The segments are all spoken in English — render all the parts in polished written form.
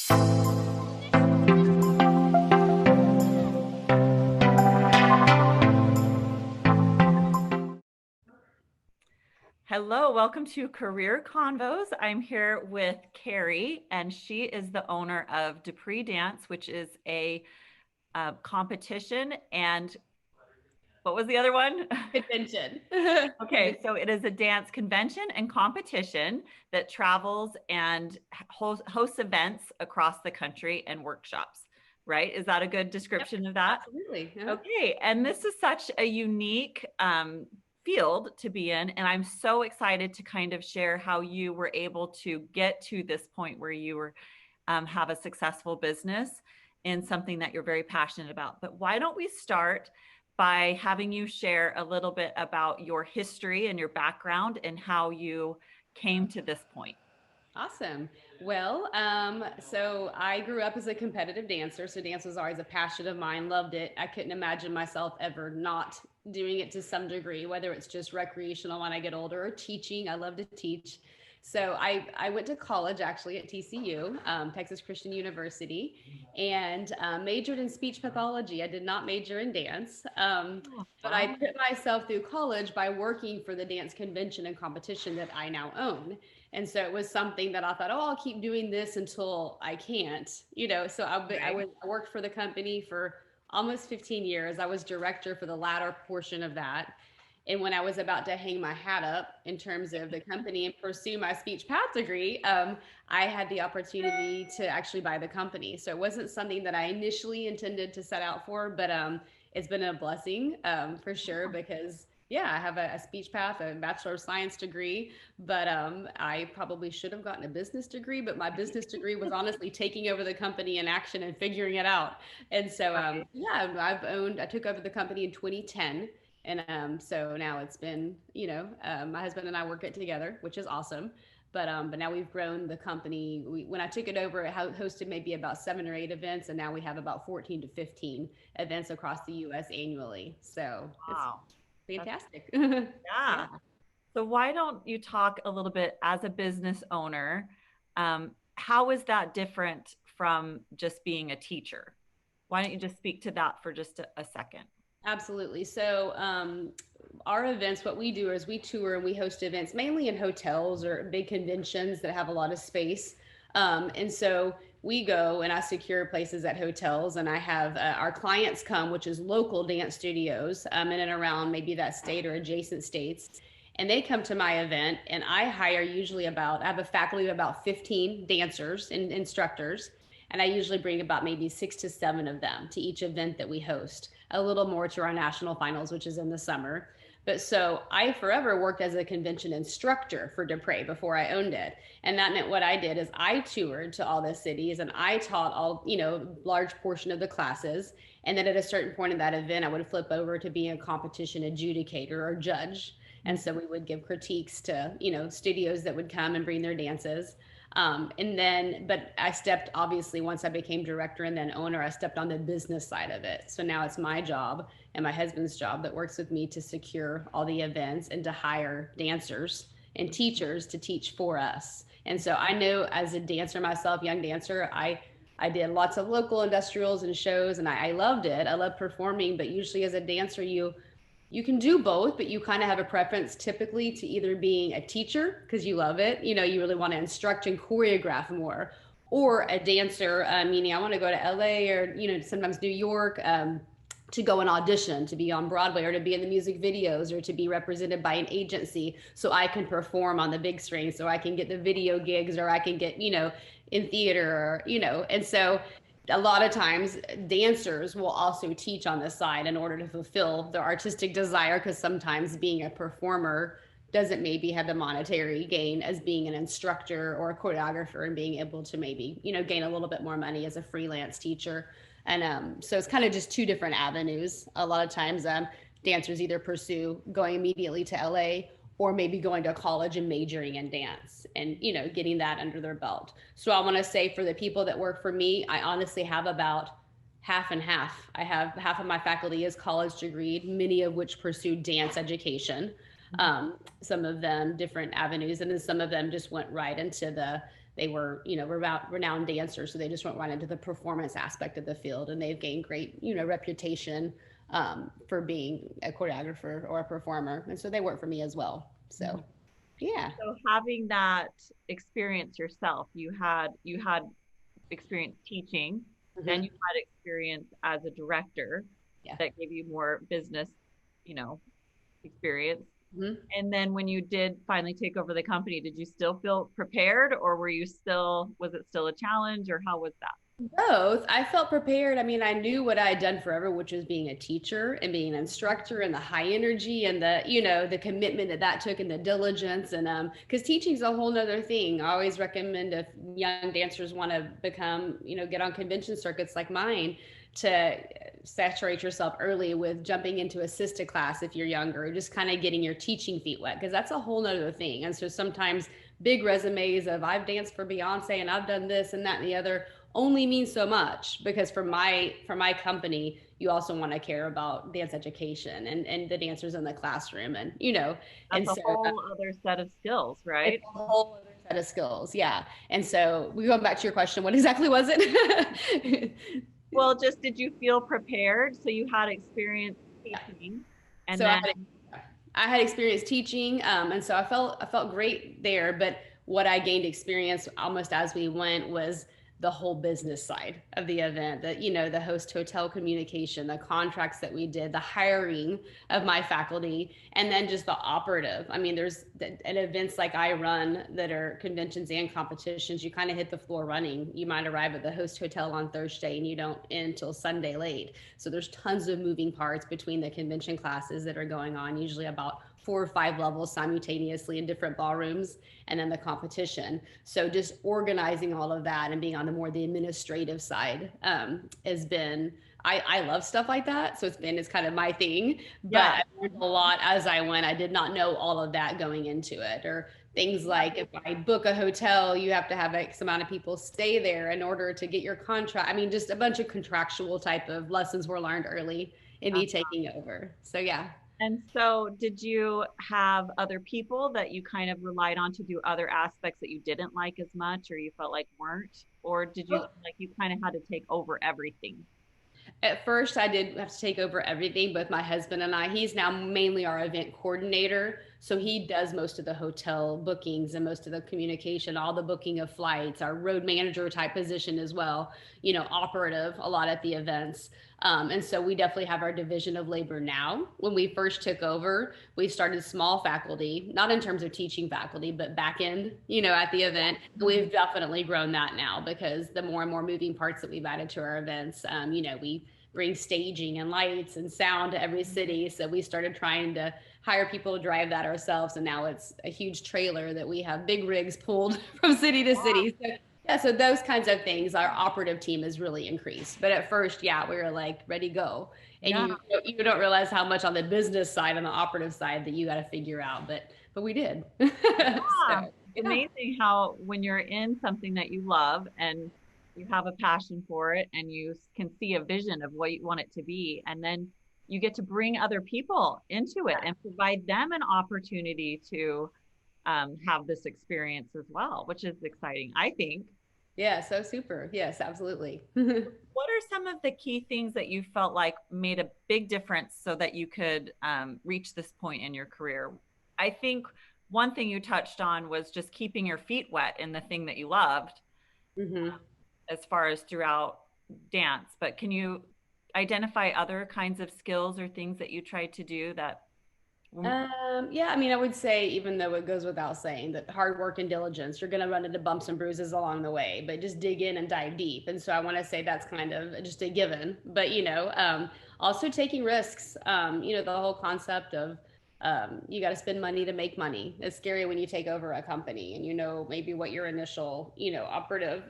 Hello, welcome to Career Convos. I'm here with Carrie, and she is the owner of Dupree Dance, which is a competition. And what was the other one? Convention. Okay, so it is a dance convention and competition that travels and hosts events across the country and workshops, right? Is that a good Yep, description of that? absolutely. Okay, and this is such a unique field to be in, and I'm so excited to kind of share how you were able to get to this point where you were have a successful business in something that you're very passionate about. But why don't we start by having you share a little bit about your history and your background and how you came to this point? Awesome. Well, so I grew up as a competitive dancer. So dance was always a passion of mine, loved it. I couldn't imagine myself ever not doing it to some degree, whether it's just recreational when I get older or teaching. I love to teach. So I went to college actually at TCU, Texas Christian University, and majored in speech pathology. I did not major in dance. Oh, But I wow. put myself through college by working for the dance convention and competition that I now own. And so it was something that I thought, oh, I'll keep doing this until I can't, So Right. I worked for the company for almost 15 years. I was director for the latter portion of that. And when I was about to hang my hat up in terms of the company and pursue my speech path degree, I had the opportunity to actually buy the company. So it wasn't something that I initially intended to set out for, but it's been a blessing for sure because yeah, I have a speech path, a Bachelor of Science degree, but I probably should have gotten a business degree, but my business degree was honestly taking over the company in action and figuring it out. And so, Right. yeah, I took over the company in 2010. And so now it's been, my husband and I work it together, which is awesome. But now we've grown the company. When I took it over, it hosted maybe about 7 or 8 events, and now we have about 14 to 15 events across the U.S. annually. So it's Wow. That's, fantastic. yeah. Yeah. So why don't you talk a little bit as a business owner? How is that different from just being a teacher? Why don't you just speak to that for just a second? Absolutely. So, our events, what we do is we tour and we host events mainly in hotels or big conventions that have a lot of space. And so we go and I secure places at hotels, and I have our clients come, which is local dance studios in and around maybe that state or adjacent states. And they come to my event, and I hire usually I have a faculty of about 15 dancers and instructors. And I usually bring about maybe 6 to 7 of them to each event that we host, a little more to our national finals, which is in the summer. But so I forever worked as a convention instructor for Dupre before I owned it. And that meant what I did is I toured to all the cities and I taught all, large portion of the classes. And then at a certain point in that event, I would flip over to being a competition adjudicator or judge. And so we would give critiques to, studios that would come and bring their dances. But I stepped, obviously, once I became director and then owner, I stepped on the business side of it. So now it's my job and my husband's job that works with me to secure all the events and to hire dancers and teachers to teach for us. And so I know as a dancer myself, young dancer, I did lots of local industrials and shows, and I loved it. I love performing, but usually as a dancer, you can do both, but you kind of have a preference typically to either being a teacher because you love it, you really want to instruct and choreograph more, or a dancer, meaning I want to go to LA or, sometimes New York, to go and audition to be on Broadway or to be in the music videos or to be represented by an agency so I can perform on the big screen, so I can get the video gigs or I can get, in theater or, and so a lot of times dancers will also teach on the side in order to fulfill their artistic desire, because sometimes being a performer doesn't maybe have the monetary gain as being an instructor or a choreographer, and being able to maybe gain a little bit more money as a freelance teacher. And so it's kind of just two different avenues. A lot of times dancers either pursue going immediately to LA or maybe going to college and majoring in dance and getting that under their belt. So I want to say for the people that work for me, I honestly have about half and half. I have half of my faculty is college degreed, many of which pursue dance education. Some of them different avenues, and then some of them just went right into they were, renowned dancers. So they just went right into the performance aspect of the field, and they've gained great, reputation for being a choreographer or a performer. And so they work for me as well. Mhm. So, yeah. So having that experience yourself, you had experience teaching, then Hmm. you had experience as a director Yeah. that gave you more business, you know, experience. Hmm. And then when you did finally take over the company, did you still feel prepared or was it still a challenge or how was that? Both. I felt prepared. I mean, I knew what I had done forever, which was being a teacher and being an instructor, and the high energy and the commitment that that took, and the diligence. And because teaching's a whole nother thing. I always recommend, if young dancers want to become, get on convention circuits like mine, to saturate yourself early with jumping into assisted class if you're younger, just kind of getting your teaching feet wet, because that's a whole nother thing. And so sometimes big resumes of I've danced for Beyonce and I've done this and that and the other only means so much, because for my company, you also want to care about dance education and the dancers in the classroom, and That's and a so whole other set of skills, it's right? a whole other set of skills. Yeah. And so we go back to your question, what exactly was it? Well, just did you feel prepared? So you had experience Yeah. teaching and So then I had experience teaching, and so I felt great there. But what I gained experience almost as we went was the whole business side of the event. That the host hotel communication, the contracts that we did, the hiring of my faculty, and then just the operative. I mean, there's at events like I run that are conventions and competitions. You kind of hit the floor running. You might arrive at the host hotel on Thursday and you don't end till Sunday late. So there's tons of moving parts between the convention classes that are going on, usually about 4 or 5 levels simultaneously in different ballrooms, and then the competition. So just organizing all of that and being on the administrative side has been. I love stuff like that, so it's kind of my thing. But yeah, I learned a lot as I went. I did not know all of that going into it, or things like if I book a hotel, you have to have X amount of people stay there in order to get your contract. I mean, just a bunch of contractual type of lessons were learned early in yeah. me taking over. So yeah. And so did you have other people that you kind of relied on to do other aspects that you didn't like as much or you felt like weren't? Or did you feel like you kind of had to take over everything? At first, I did have to take over everything, both my husband and I. He's now mainly our event coordinator. So he does most of the hotel bookings and most of the communication, all the booking of flights, our road manager type position as well, operative a lot at the events. And so we definitely have our division of labor now. When we first took over, we started small faculty, not in terms of teaching faculty, but back end, at the event. Mhm. We've definitely grown that now, because the more and more moving parts that we've added to our events, we bring staging and lights and sound to every city. So we started trying to hire people to drive that ourselves. And now it's a huge trailer that we have big rigs pulled from city to city. So yeah, so those kinds of things, our operative team has really increased. But at first, yeah, we were like ready to go. And Yeah. you don't realize how much on the business side, on the operative side, that you got to figure out. But we did. Yeah. So It's yeah. amazing how when you're in something that you love and you have a passion for it and you can see a vision of what you want it to be, and then you get to bring other people into it and provide them an opportunity to have this experience as well, which is exciting, I think. Yeah, so super. Yes, absolutely. What are some of the key things that you felt like made a big difference so that you could reach this point in your career? I think one thing you touched on was just keeping your feet wet in the thing that you loved Hmm. as far as throughout dance. But can you identify other kinds of skills or things that you tried to do that? Yeah, I mean, I would say, even though it goes without saying, that hard work and diligence, you're going to run into bumps and bruises along the way, but just dig in and dive deep. And so I want to say that's kind of just a given. But, also taking risks, the whole concept of you got to spend money to make money. It's scary when you take over a company and maybe what your initial, operative,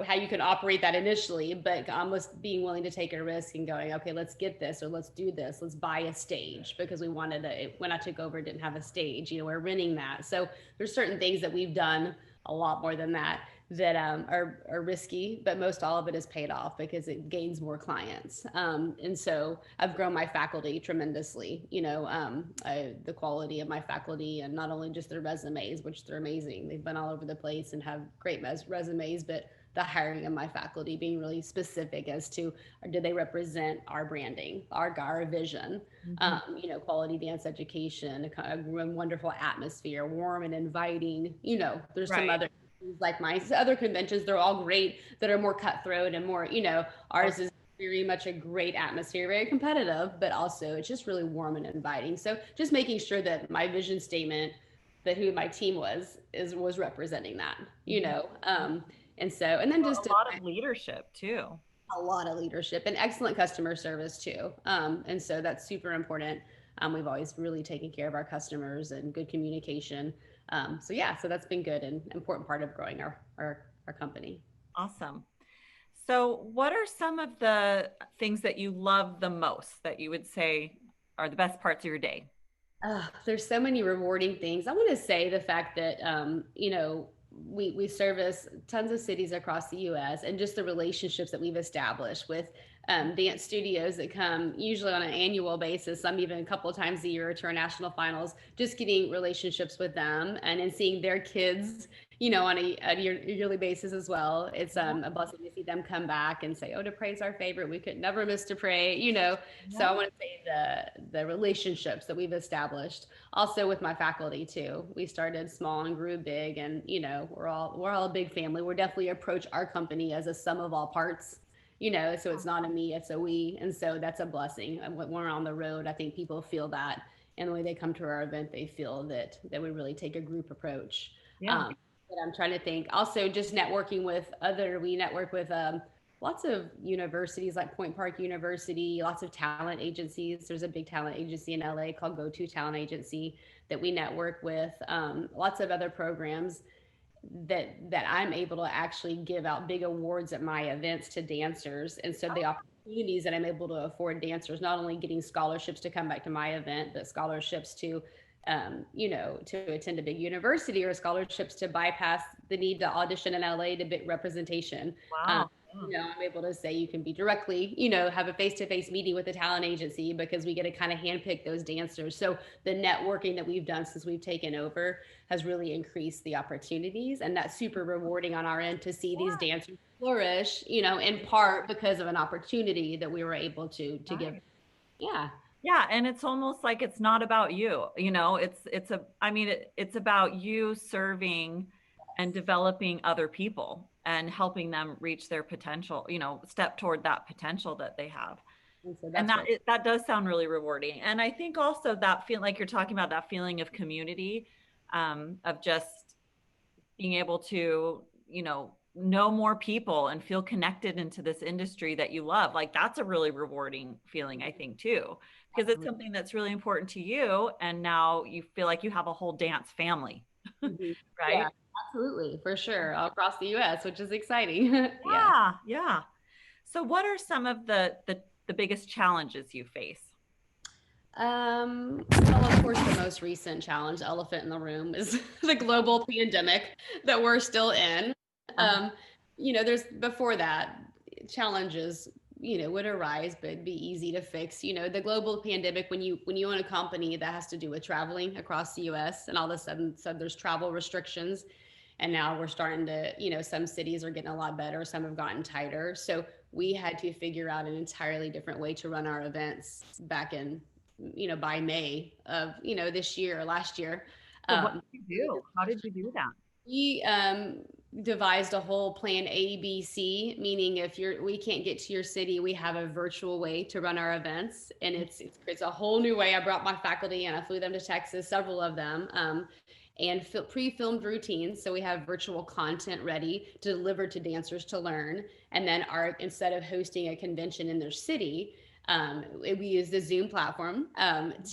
how you can operate that initially, but almost being willing to take a risk and going, okay, let's get this, or let's do this, let's buy a stage, because we wanted when I took over, didn't have a stage, we're renting that. So there's certain things that we've done a lot more than that that are risky, but most all of it is paid off because it gains more clients. And so I've grown my faculty tremendously. The quality of my faculty, and not only just their resumes, which they're amazing. They've been all over the place and have great resumes, but the hiring of my faculty being really specific as to do they represent our branding, our vision, Mhm. quality dance education, a wonderful atmosphere, warm and inviting. There's some Right. other like my other conventions, they're all great that are more cutthroat and more, ours is very much a great atmosphere, very competitive, but also it's just really warm and inviting. So just making sure that my vision statement, that who my team was representing that, Mhm. and then Well, just a lot of leadership too. a lot of leadership and excellent customer service too. And so that's super important. We've always really taken care of our customers and good communication. So yeah, so that's been good and important part of growing our company. Awesome. So, what are some of the things that you love the most that you would say are the best parts of your day? There's so many rewarding things. I want to say the fact that we service tons of cities across the U.S. and just the relationships that we've established with dance studios that come usually on an annual basis, some even a couple of times a year to our national finals. Just getting relationships with them and then seeing their kids, on a yearly basis as well. It's Yeah. a blessing to see them come back and say, "Oh, Dupre's our favorite. We could never miss Dupre." So I Yeah. want to say the relationships that we've established, also with my faculty too. We started small and grew big, and we're all a big family. We're definitely approach our company as a sum of all parts. So it's not a me, it's a we, and so that's a blessing. And when we're on the road, I think people feel that, and when they come to our event, they feel that we really take a group approach. Yeah. Um, but I'm trying to think. Also, just networking with other. We network with lots of universities like Point Park University, lots of talent agencies. There's a big talent agency in LA called Go To Talent Agency that we network with. Lots of other programs that I'm able to actually give out big awards at my events to dancers. And so the opportunities that I'm able to afford dancers, not only getting scholarships to come back to my event, but scholarships to attend a big university or scholarships to bypass the need to audition in LA to bit representation. Um, Wow. Yeah. I'm able to say you can be directly, have a face-to-face meeting with the talent agency because we get to kind of handpick those dancers. So the networking that we've done since we've taken over has really increased the opportunities, and that's super rewarding on our end to see these dancers flourish, in part because of an opportunity that we were able to give. Nice. Yeah. Yeah, and it's almost like it's not about you. It's a I mean it's about you serving and developing other people and helping them reach their potential, step toward that potential that they have. And so And that's what that does sound really rewarding. And I think also that feel like you're talking about that feeling of community, of just being able to, know more people and feel connected into this industry that you love. Like that's a really rewarding feeling, I think, too, because it's something that's really important to you. And now you feel like you have a whole dance family, Mhm. Yeah, right? absolutely, for sure, all across the US, which is exciting. Yeah. Yeah, yeah. So what are some of the biggest challenges you face? Well, of course, the most recent challenge, elephant in the room, is the global pandemic that we're still in. Uh-huh. Um, there's before that challenges, would arise, but it'd be easy to fix. The global pandemic when you own a company that has to do with traveling across the U.S. and all of a sudden, so there's travel restrictions, and now we're starting to, some cities are getting a lot better, some have gotten tighter. So we had to figure out an entirely different way to run our events back in by May of, this year or last year. So what Um, did you do? How did you do that? we devised a whole plan A, B, C, meaning if we can't get to your city, we have a virtual way to run our events, and it's a whole new way. I brought my faculty and I flew them to Texas, several of them, and pre-filmed routines. So we have virtual content ready to deliver to dancers to learn, and then instead of hosting a convention in their city, we use the Zoom platform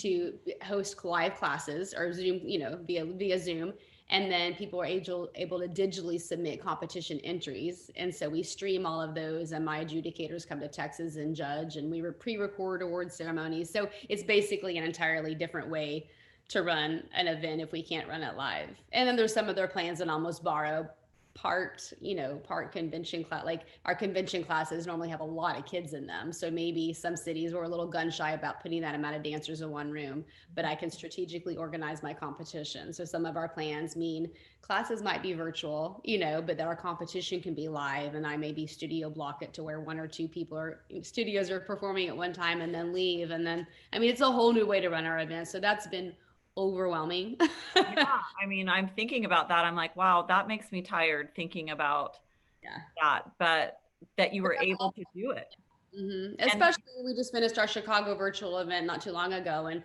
to host live classes or Zoom, via Zoom, and then people are able to digitally submit competition entries, and so we stream all of those, and my adjudicators come to Texas and judge, and we pre-record award ceremonies. So it's basically an entirely different way to run an event if we can't run it live. And then there's some of their plans and almost borrow part convention class. Like our convention classes normally have a lot of kids in them. So maybe some cities were a little gun shy about putting that amount of dancers in one room, but I can strategically organize my competition. So some of our plans mean classes might be virtual, but that our competition can be live, and I maybe studio block it to where one or two people or studios are performing at one time and then leave. And then, I mean, it's a whole new way to run our events. So that's been overwhelming. Yeah, I mean, I'm thinking about that. I'm like, wow, that makes me tired thinking about Yeah. that, but that you were able to do it. And Especially, we just finished our Chicago virtual event not too long ago, and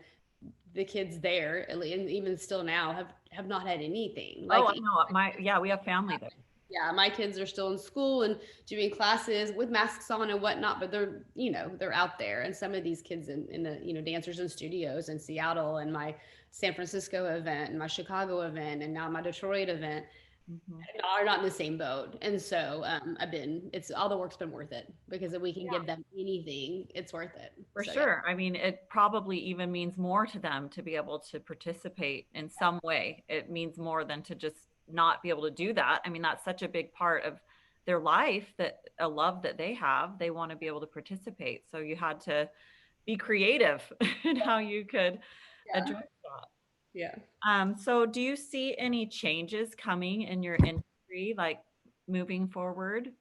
the kids there, and even still now, have not had anything. oh, Like, I know yeah, we have family there. yeah, my kids are still in school and doing classes with masks on and whatnot, but they're out there. And some of these kids in the dancers in studios in Seattle, and my San Francisco event and my Chicago event and now my Detroit event Mhm. are not in the same boat. And so it's all the work's been worth it, because if we can give them anything, it's worth it. For So yeah. sure. I mean, it probably even means more to them to be able to participate in some way. It means more than to just not be able to do that. I mean, that's such a big part of their life, that a love that they have. They want to be able to participate. So you had to be creative in how you could Yeah. address that. Yeah. So do you see any changes coming in your industry, like moving forward?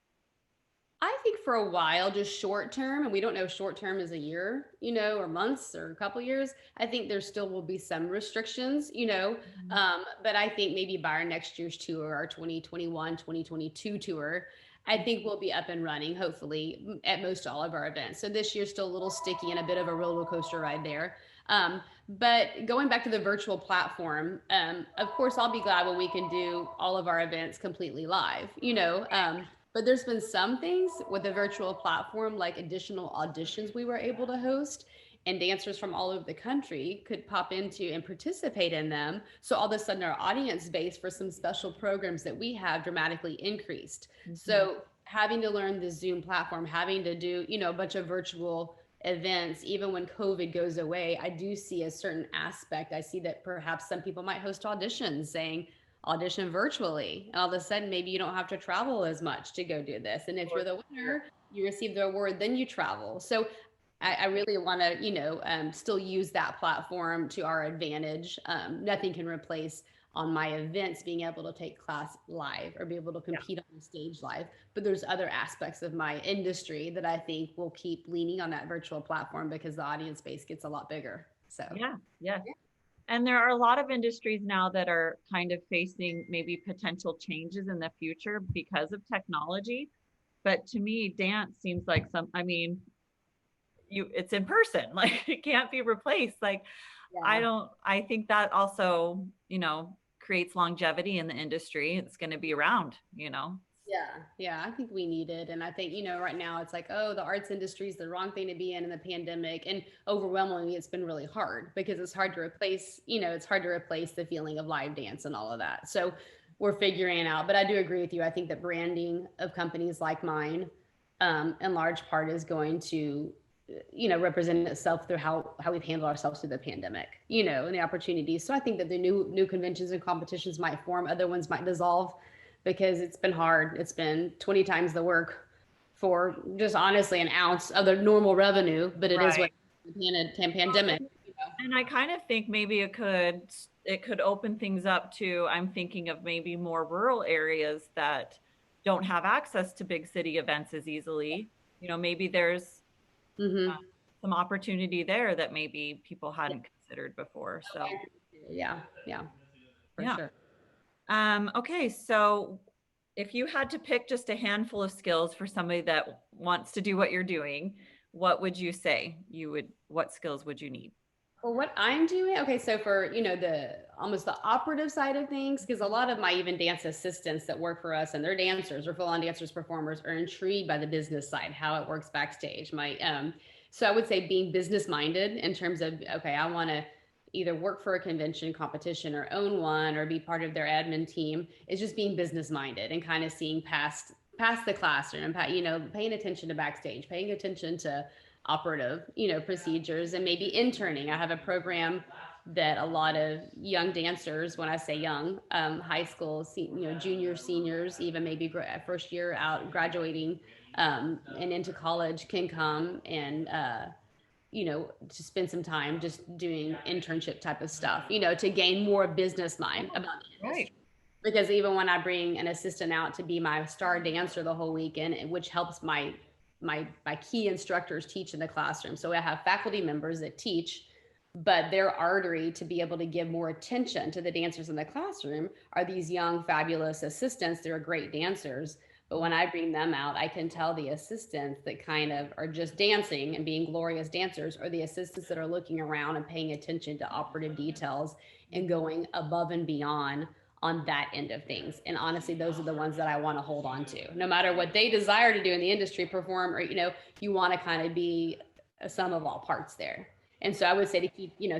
I think for a while, just short term, and we don't know short term is a year, or months or a couple years. I think there still will be some restrictions, Mhm. but I think maybe by our next year's tour, our 2021, 2022 tour, I think we'll be up and running, hopefully, at most all of our events. So this year's still a little sticky and a bit of a roller coaster ride there. But going back to the virtual platform, of course, I'll be glad when we can do all of our events completely live, but there's been some things with the virtual platform, like additional auditions we were able to host, and dancers from all over the country could pop into and participate in them. So all of a sudden, our audience base for some special programs that we have dramatically increased. Mhm. So having to learn the Zoom platform, having to do, a bunch of virtual events, even when COVID goes away, I do see a certain aspect. I see that perhaps some people might host auditions saying, audition virtually. And all of a sudden, maybe you don't have to travel as much to go do this. And if you're the winner, you receive the award, then you travel. So I really want to, still use that platform to our advantage. Nothing can replace on my events being able to take class live or be able to Yeah. compete on the stage live. But there's other aspects of my industry that I think will keep leaning on that virtual platform because the audience base gets a lot bigger. So Yeah. Yes. And there are a lot of industries now that are kind of facing maybe potential changes in the future because of technology. But to me, dance seems like I mean, it's in person, like it can't be replaced. Like, yeah. I think that also, creates longevity in the industry. It's going to be around, Yeah, yeah, I think we need it. And I think, right now it's like, oh, the arts industry is the wrong thing to be in the pandemic. And overwhelmingly, it's been really hard because it's hard to replace, it's hard to replace the feeling of live dance and all of that. So we're figuring it out. But I do agree with you. I think that branding of companies like mine, in large part, is going to, represent itself through how we've handled ourselves through the pandemic, and the opportunities. So I think that the new conventions and competitions might form, other ones might dissolve because it's been hard. It's been 20 times the work for just honestly an ounce of the normal revenue, but it is what right. the pandemic. And I kind of think maybe it could open things up to, I'm thinking of maybe more rural areas that don't have access to big city events as easily. Maybe there's Mm-hmm. some opportunity there that maybe people Yeah. hadn't considered before. So, Yeah, yeah, for yeah. sure. Okay, so if you had to pick just a handful of skills for somebody that wants to do what you're doing, what would you say what skills would you need? For what I'm doing, okay, so for the almost the operative side of things, because a lot of my even dance assistants that work for us and they're dancers or full-on dancers, performers are intrigued by the business side, how it works backstage. So I would say being business minded in terms of, okay, I want to either work for a convention competition or own one or be part of their admin team, is just being business minded and kind of seeing past the classroom, paying attention to backstage, paying attention to operative, procedures, and maybe interning. I have a program that a lot of young dancers, when I say young, high school, juniors, seniors, even maybe first year out graduating and into college can come and to spend some time just doing internship type of stuff, to gain more business mind about the Right. industry. Because even when I bring an assistant out to be my star dancer the whole weekend, which helps my key instructors teach in the classroom. So I have faculty members that teach, but their artery to be able to give more attention to the dancers in the classroom are these young, fabulous assistants. They're great dancers. But when I bring them out, I can tell the assistants that kind of are just dancing and being glorious dancers, or the assistants that are looking around and paying attention to operative details and going above and beyond on that end of things. And honestly, those are the ones that I want to hold on to. No matter what they desire to do in the industry, perform, or you want to kind of be a sum of all parts there. And so I would say to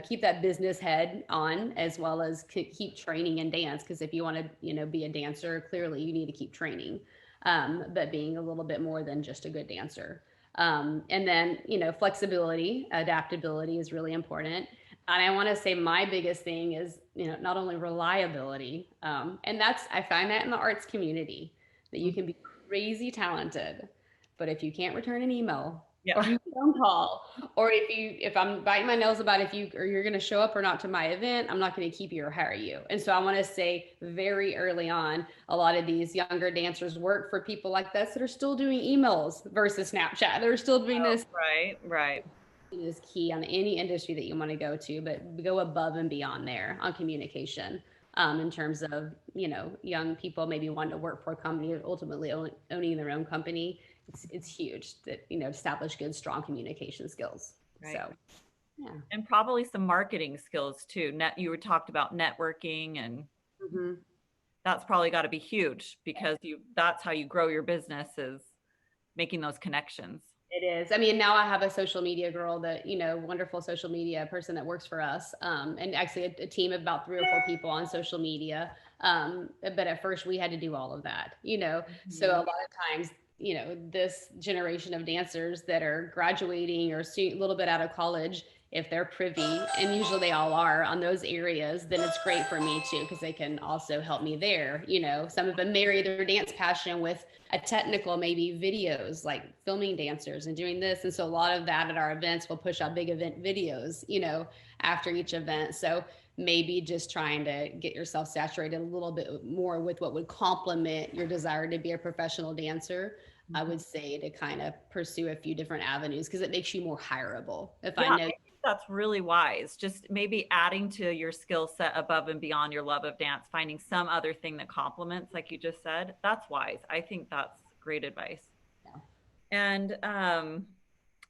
keep that business head on, as well as keep training in dance, because if you want to be a dancer, clearly you need to keep training, but being a little bit more than just a good dancer. And then flexibility, adaptability is really important. And I want to say my biggest thing is not only reliability, and I find that in the arts community, that you can be crazy talented, but if you can't return an email, Yeah. or you phone call, or if I'm biting my nails about if you're going to show up or not to my event, I'm not going to keep you or hire you. And so I want to say very early on, a lot of these younger dancers work for people like this that are still doing emails versus Snapchat. They're still doing this. Right. Is key on any industry that you want to go to, but go above and beyond there on communication. In terms of young people maybe wanting to work for a company or ultimately owning their own company, it's huge that establish good strong communication skills. Right. So yeah. And probably some marketing skills too. You were talked about networking, and that's probably got to be huge, because that's how you grow your business, is making those connections. It is. I mean, now I have a social media girl that, wonderful social media person that works for us. And actually a team of about 3 or 4 people on social media. But at first we had to do all of that, so a lot of times, this generation of dancers that are graduating or a little bit out of college, if they're privy, and usually they all are on those areas, then it's great for me too, because they can also help me there. Some of them marry their dance passion with a technical, maybe videos, like filming dancers and doing this. And so a lot of that at our events, we'll push out big event videos, after each event. So maybe just trying to get yourself saturated a little bit more with what would complement your desire to be a professional dancer. I would say to kind of pursue a few different avenues, because it makes you more hireable. I think that's really wise. Just maybe adding to your skill set above and beyond your love of dance, finding some other thing that complements, like you just said. That's wise. I think that's great advice. Yeah. And I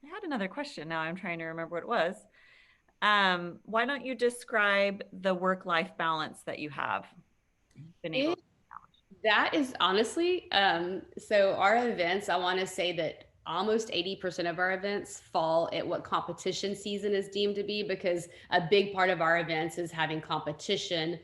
had another question. Now I'm trying to remember what it was. Why don't you describe the work-life balance that you have been able to? That is honestly, so our events, I want to say that almost 80% of our events fall at what competition season is deemed to be, because a big part of our events is having competition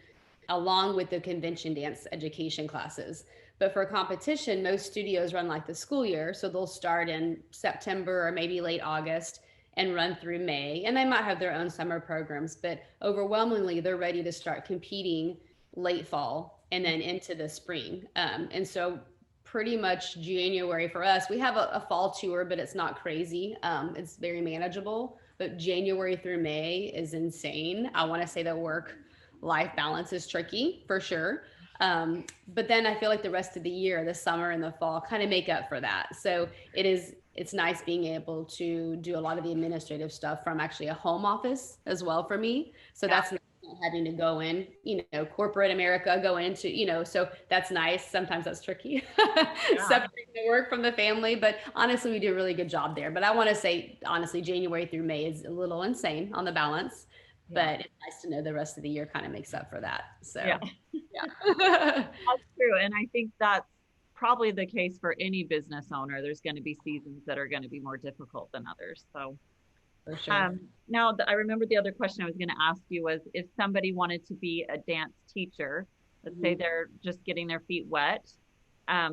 along with the convention dance education classes. But for competition, most studios run like the school year. So they'll start in September or maybe late August and run through May. And they might have their own summer programs, but overwhelmingly, they're ready to start competing late fall and then into the spring. And so pretty much January for us, we have a fall tour, but it's not crazy. It's very manageable. But January through May is insane. I want to say the work-life balance is tricky for sure. But then I feel like the rest of the year, the summer and the fall, kind of make up for that. So it's nice being able to do a lot of the administrative stuff from actually a home office as well for me. So that's not having to go in, corporate America, go into, so that's nice. Sometimes that's tricky, separating the work from the family, but honestly, we do a really good job there. But I want to say, honestly, January through May is a little insane on the balance, but it's nice to know the rest of the year kind of makes up for that. So yeah. That's true. And I think that's probably the case for any business owner. There's going to be seasons that are going to be more difficult than others. So for sure. Now, I remember the other question I was going to ask you was, if somebody wanted to be a dance teacher, let's say they're just getting their feet wet,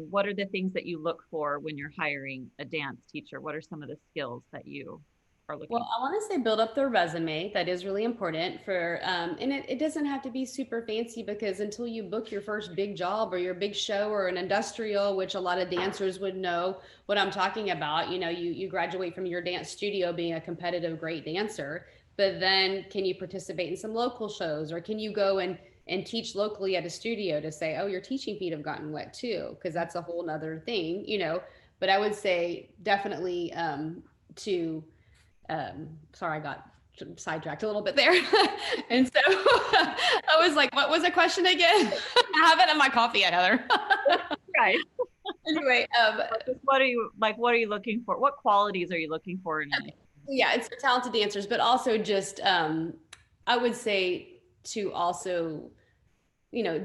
what are the things that you look for when you're hiring a dance teacher? What are some of the skills that you are Well, looking I want to say build up their resume. That is really important for, and it doesn't have to be super fancy because until you book your first big job or your big show or an industrial, which a lot of dancers would know what I'm talking about, you graduate from your dance studio being a competitive great dancer, but then can you participate in some local shows or can you go and teach locally at a studio to say, oh, your teaching feet have gotten wet too, because that's a whole nother thing. But I would say definitely to sorry, I got sidetracked a little bit there. And so I was like, what was the question again? I haven't had my coffee yet, Heather. right. Anyway, What are you like? What are you looking for? What qualities are you looking for in a? yeah, it's for talented dancers, but also just I would say to also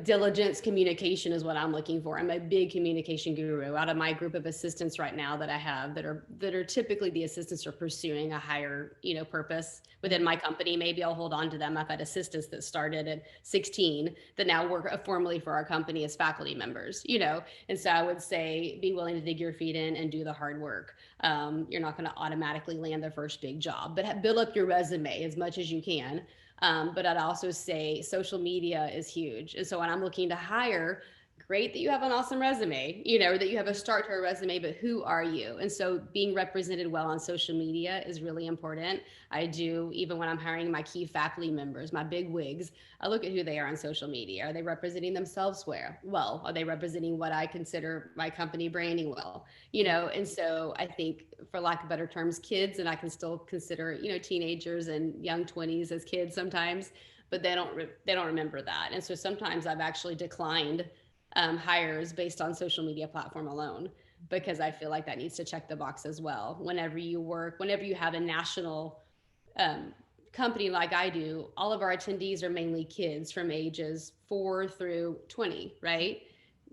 diligence communication is what I'm looking for. I'm a big communication guru. Out of my group of assistants right now that I have that are typically the assistants are pursuing a higher, purpose within my company. Maybe I'll hold on to them. I've had assistants that started at 16 that now work formally for our company as faculty members. And so I would say be willing to dig your feet in and do the hard work. You're not going to automatically land the first big job, but build up your resume as much as you can. But I'd also say social media is huge. And so when I'm looking to hire, great that you have an awesome resume, that you have a start to a resume, but who are you? And so being represented well on social media is really important. I do, even when I'm hiring my key faculty members, my big wigs, I look at who they are on social media. Are they representing themselves well? Are they representing what I consider my company branding well? And so I think, for lack of better terms, kids, and I can still consider, teenagers and young 20s as kids sometimes, but they don't remember that. And so sometimes I've actually declined hires based on social media platform alone because I feel like that needs to check the box as well. Whenever you have a national um, company like I do, all of our attendees are mainly kids from ages 4 through 20, right?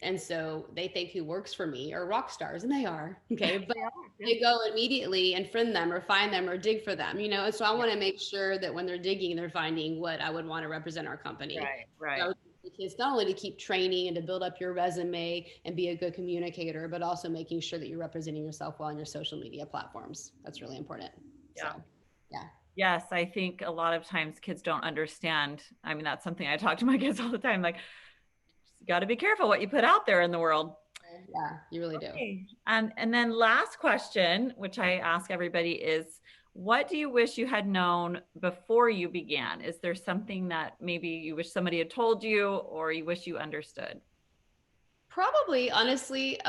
And so they think who works for me are rock stars, and they are, okay, but Yeah. they go immediately and friend them or find them or dig for them, and so I Yeah. want to make sure that when they're digging, they're finding what I would want to represent our company. Right. So I Right. would it's not only to keep training and to build up your resume and be a good communicator, but also making sure that you're representing yourself well on your social media platforms. That's really important. So, Yeah. yeah. Yes, I think a lot of times kids don't understand. I mean, that's something I talk to my kids all the time. Like, you got to be careful what you put out there in the world. Yeah, you really do. Okay. And then last question, which I ask everybody is, what do you wish you had known before you began? Is there something that maybe you wish somebody had told you or you wish you understood? Probably, honestly,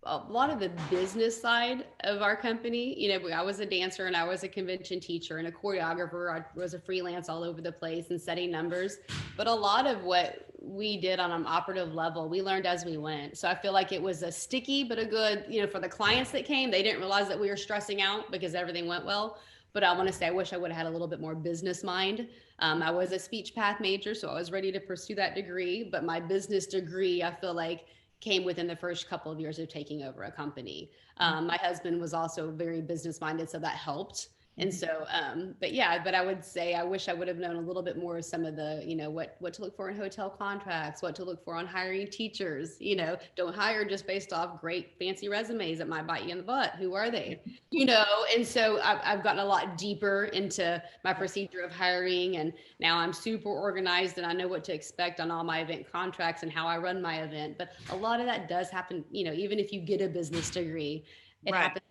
a lot of the business side of our company. I was a dancer and I was a convention teacher and a choreographer. I was a freelance all over the place and setting numbers. But a lot of what we did on an operative level, we learned as we went. So I feel like it was a sticky, but a good, for the clients that came, they didn't realize that we were stressing out because everything went well. But I want to say, I wish I would have had a little bit more business mind. I was a speech path major, so I was ready to pursue that degree. But my business degree, I feel like, came within the first couple of years of taking over a company. My husband was also very business minded, so that helped. And Mhm. so, but yeah, but I would say I wish I would have known a little bit more of some of the, what to look for in hotel contracts, what to look for on hiring teachers. Don't hire just based off great fancy resumes that might bite you in the butt. Who are they? And so I've gotten a lot deeper into my procedure of hiring, and now I'm super organized and I know what to expect on all my event contracts and how I run my event. But a lot of that does happen, even if you get a business degree, it Right. happens.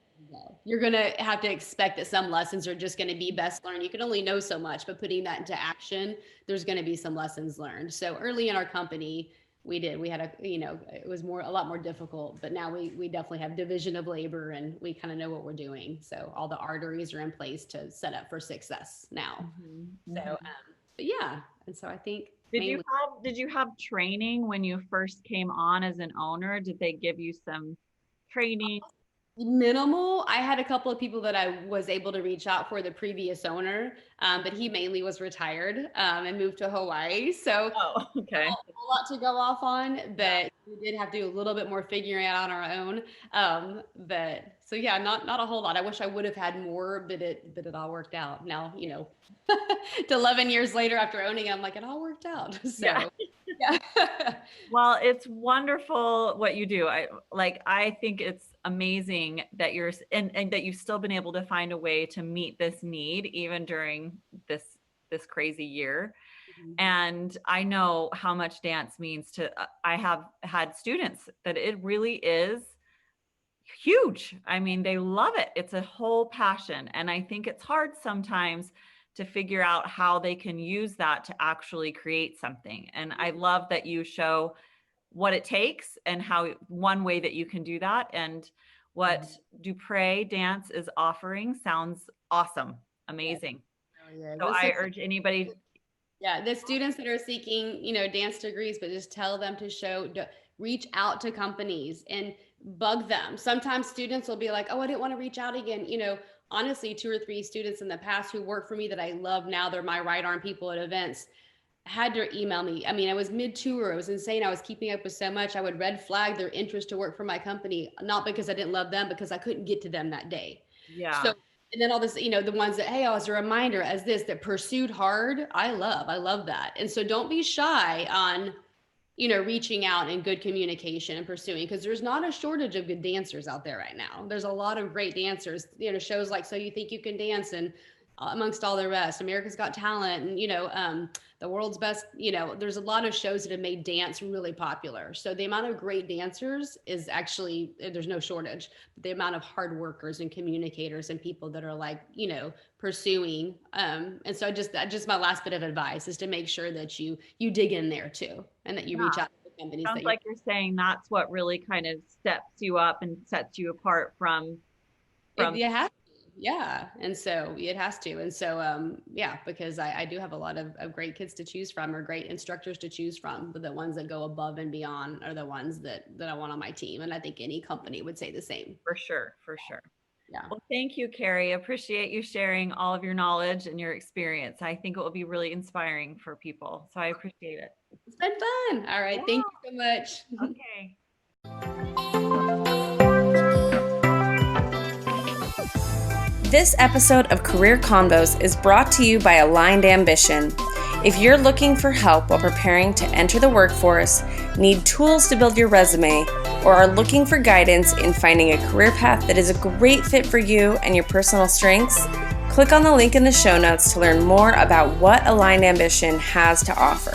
You're going to have to expect that some lessons are just going to be best learned. You can only know so much, but putting that into action, there's going to be some lessons learned. So early in our company, we had it was a lot more difficult, but now we definitely have division of labor and we kind of know what we're doing. So all the arteries are in place to set up for success now. Mhm. So, Mhm. but yeah. And so I think Did you mainly have training when you first came on as an owner? Did they give you some training? minimal. I had a couple of people that I was able to reach out for the previous owner, but he mainly was retired and moved to Hawaii. So Oh, okay. a lot to go off on, Yeah. but we did have to do a little bit more figuring out on our own. But so yeah, not a whole lot. I wish I would have had more, but it all worked out. Now, to 11 years later after owning it, I'm like, it all worked out. Yeah. So Yeah. Well, it's wonderful what you do. I think it's amazing that and that you've still been able to find a way to meet this need even during this crazy year. Mhm. And I know how much dance means to I have had students that it really is huge. I mean, they love it. It's a whole passion. And I think it's hard sometimes to figure out how they can use that to actually create something. And I love that you show what it takes and how one way that you can do that. And what Dupre Dance is offering sounds awesome, Yes, amazing. it really is. So It's I such urge anybody. Yeah, the students that are seeking, dance degrees, but just tell them to reach out to companies and bug them. Sometimes students will be like, "Oh, I didn't want to reach out again." Honestly, two or three students in the past who work for me that I love now, they're my right arm people at events, had to email me. I mean, I was mid tour. It was insane. I was keeping up with so much. I would red flag their interest to work for my company, not because I didn't love them, because I couldn't get to them that day. So, Yeah, and then all this, the ones that, hey, as a reminder, as this, that pursued hard, I love that. And so don't be shy on, reaching out and good communication and pursuing, because there's not a shortage of good dancers out there right now. There's a lot of great dancers, shows like So You Think You Can Dance, and amongst all the rest, America's Got Talent, and the world's best. There's a lot of shows that have made dance really popular. So the amount of great dancers is actually, there's no shortage. But the amount of hard workers and communicators and people that are like, pursuing. And so just my last bit of advice is to make sure that you dig in there too, and that you yeah. reach out to the companies Sounds that you. like you're saying that's what really kind of steps you up and sets you apart from It has to. Yeah. And so it has to. And so, yeah, because I do have a lot of great kids to choose from, or great instructors to choose from, but the ones that go above and beyond are the ones that I want on my team. And I think any company would say the same. for sure, for sure. Yeah. Well, thank you, Carrie. Appreciate you sharing all of your knowledge and your experience. I think it will be really inspiring for people. So I appreciate it. It's been fun. All right. Thank you so much. Okay. This episode of Career Convos is brought to you by Aligned Ambition. If you're looking for help while preparing to enter the workforce, need tools to build your resume, or are looking for guidance in finding a career path that is a great fit for you and your personal strengths, click on the link in the show notes to learn more about what Aligned Ambition has to offer.